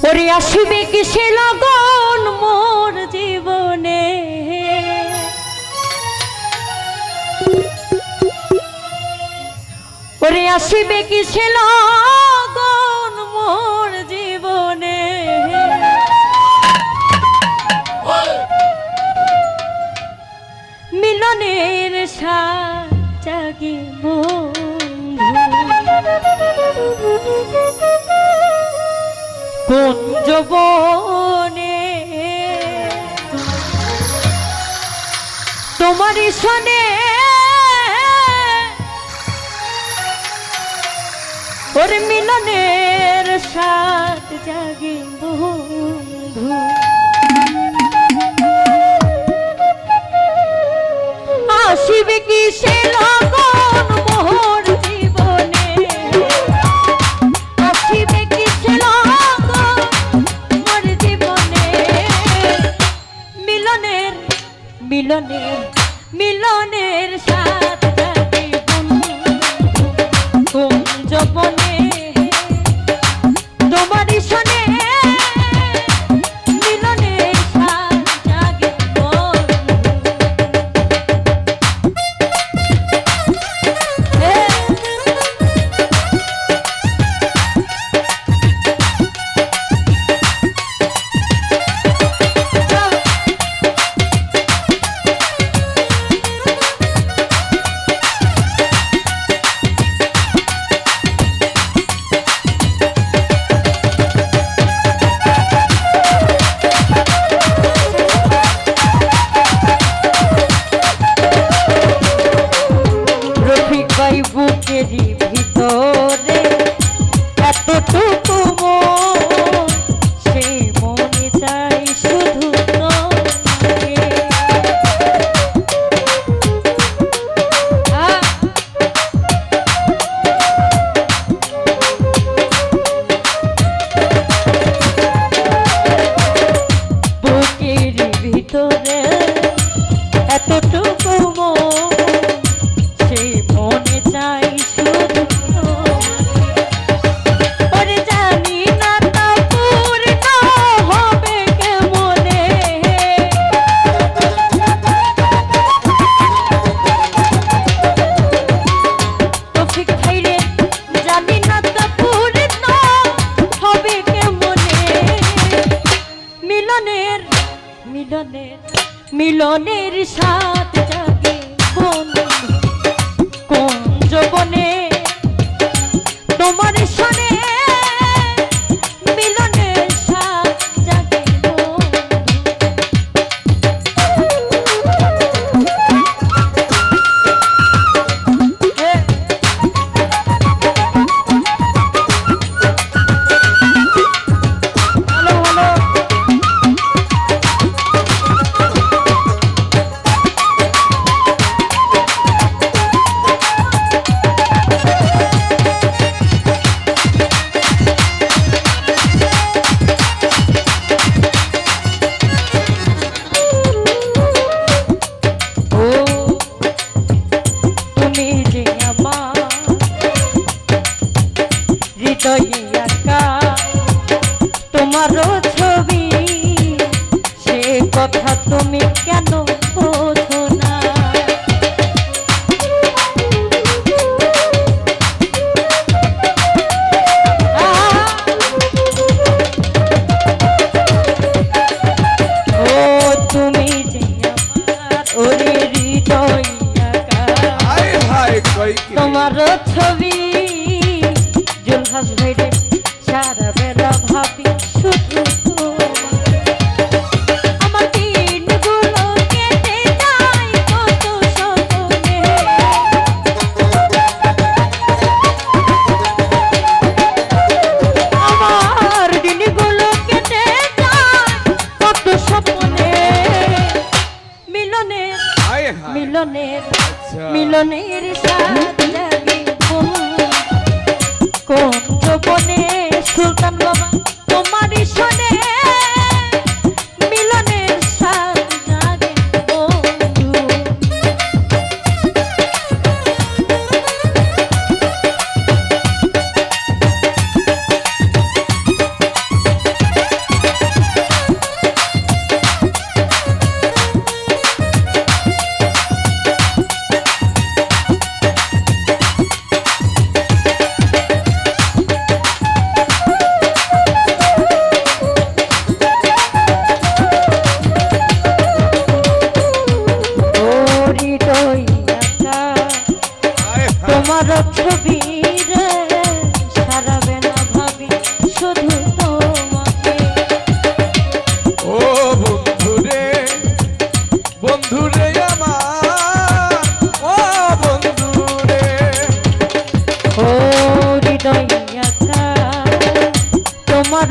ওরে আসিবে কিসে লগন মোর জীবনে, ওরে আসিবে কিসে লগন মোর জীবনে, মিলনের সাথ জাগে কোন যৌবনে, তোমারই শোনে ওর মিলনের সাথ জাগে বন্ধু, আসিবে কিসে লগন মোর জীবনে, আসিবে কিসে লগন মোর জীবনে, মিলনের মিলনের মিলনের সাথ জাগে বন্ধু কোন যৌবনে, তোমারই শোনে মিলনের সাথ জাগে বুকেরই ভিতরে এতটুকু মন, সেই মনে চাই শুধু তোমাকে, বুকেরই ভিতরে এতটুকু মন, সেই মনে চাই শুধু ওরে, জানি না তা পূর্ণ হবে কেমনে, তৌফিক ভাইরে জানি না তা পূর্ণ হবে কেমনে, মিলনের মিলনের মিলনের সাথ জাগে বন্ধু কোন যৌবনে, তোমার শোনে মিলনের সাথ জাগে তোমারও ছবি, সে কথা তুমি কেন বোঝো না, ও তুমি যে আমার ওরে হৃদয় তোমারও ছবি, জুলহাস ভাইরে সারা বেলা ভাবি শুধু আমার দিনগুলো কেটে যায় কত স্বপ্নে, আমার দিনগুলো কেটে যায় কত স্বপ্নে, মিলনের মিলনের মিলনের সাথ জাগে কোন যৌবনে,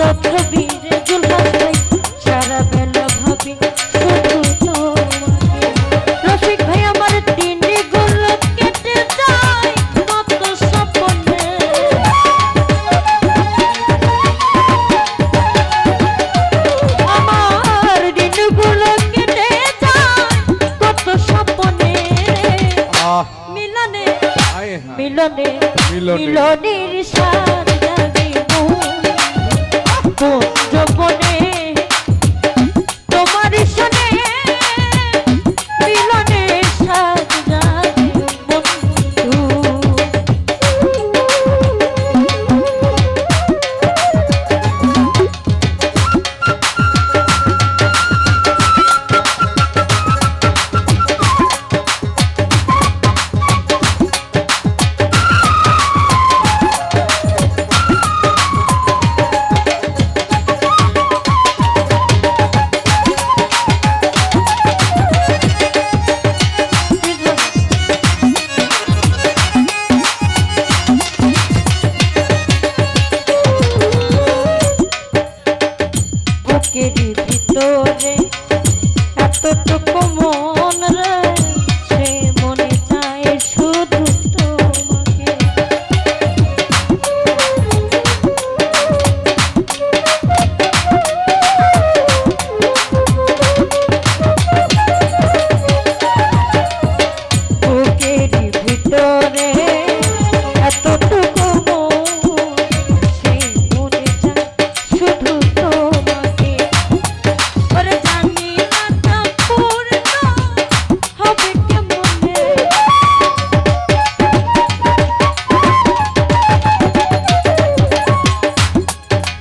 ছবিরে জুলহাস ভাই সারা বেলা ভাবি শুধু তোমাকে রফিক ভাই আমার দিনগুলো কেটে যায় কত স্বপ্নে আমার দিনগুলো কেটে যায় কত স্বপ্নে মিলনে মিলনে মিলনের সার জাগে কোন যৌবনে তোমার সনে মিলনের সার জাগে বন্ধু বুকের ভিতরে এতটুকু মন রে সে মনে চায় শুধু তোমাকে বুকের ভিতরে এতটুকু মন সে মনে চায় শুধু তোমাকে ওরে জানি না তা পূর্ণ হবে কেমনে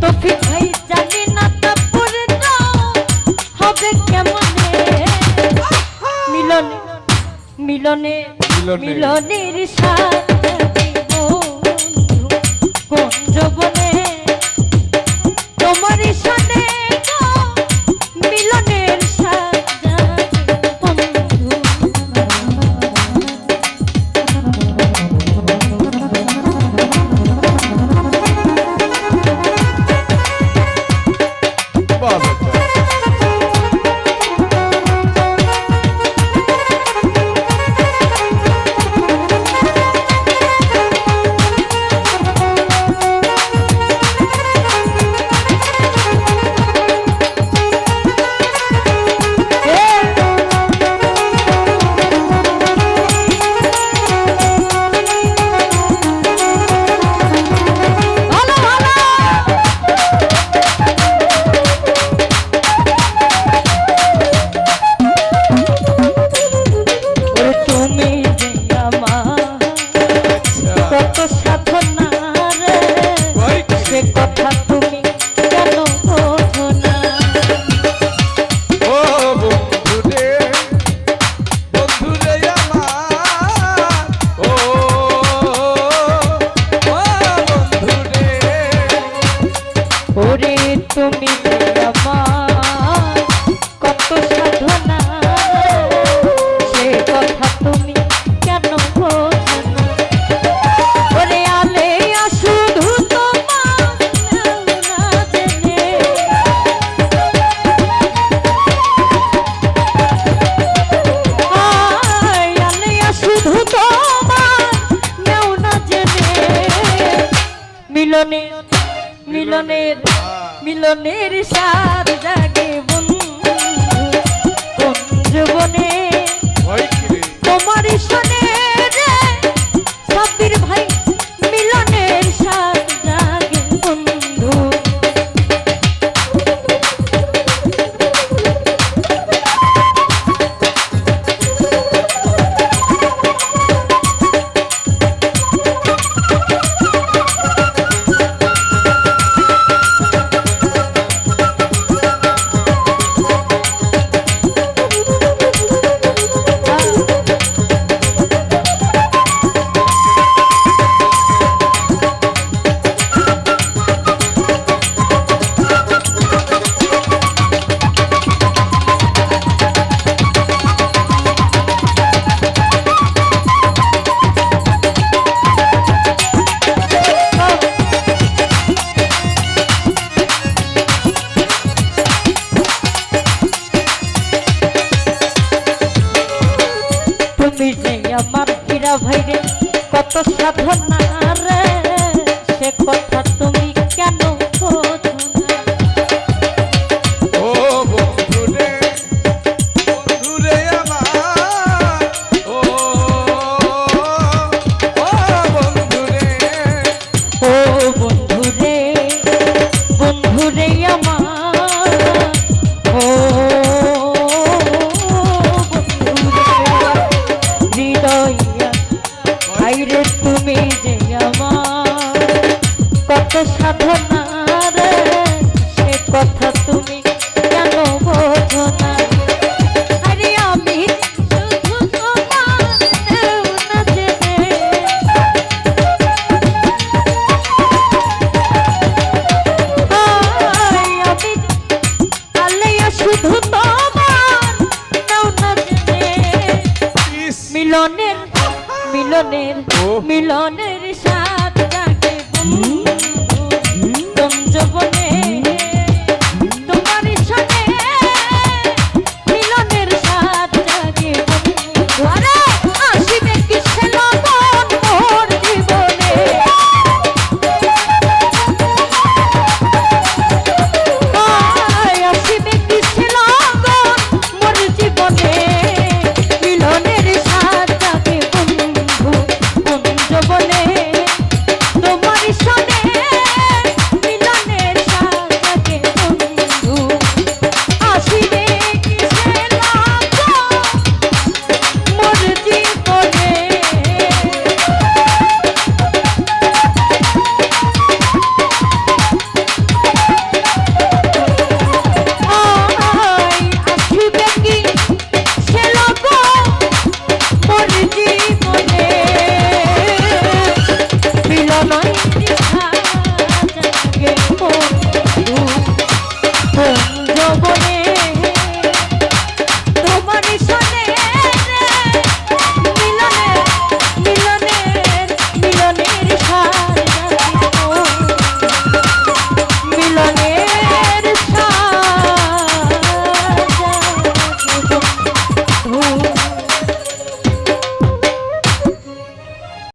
তৌফিক ভাই জানি না তা পূর্ণ হবে কেমনে মিলনে মিলনে মিলনের সাথ বন্ধু কোন যৌবনে তোমার সনে গো মিলনের সাথ বন্ধু ওরে তুমি আমার কত সাধনা সে কথা তুমি কেন বোঝো না ওরে আলে শুধু তোমার না জেনে আলে শুধু তোমার নেও না জেনে মিলনে মিলনের মিলনের সার জাগে বন্ধু কোন যৌবনে তোমার সনে রে সাব্বির ভাই মিলনের সার জাগে বন্ধু সাধনা রে সে কথা তুমি কেন বোঝো না? ও বন্ধু রে আমার, ও বন্ধু রে, ও বন্ধু রে আমার, ও বন্ধু রে হৃদয়া ভাইরে তুমি যে আমার কত সাধনা রে সে কথা তুমি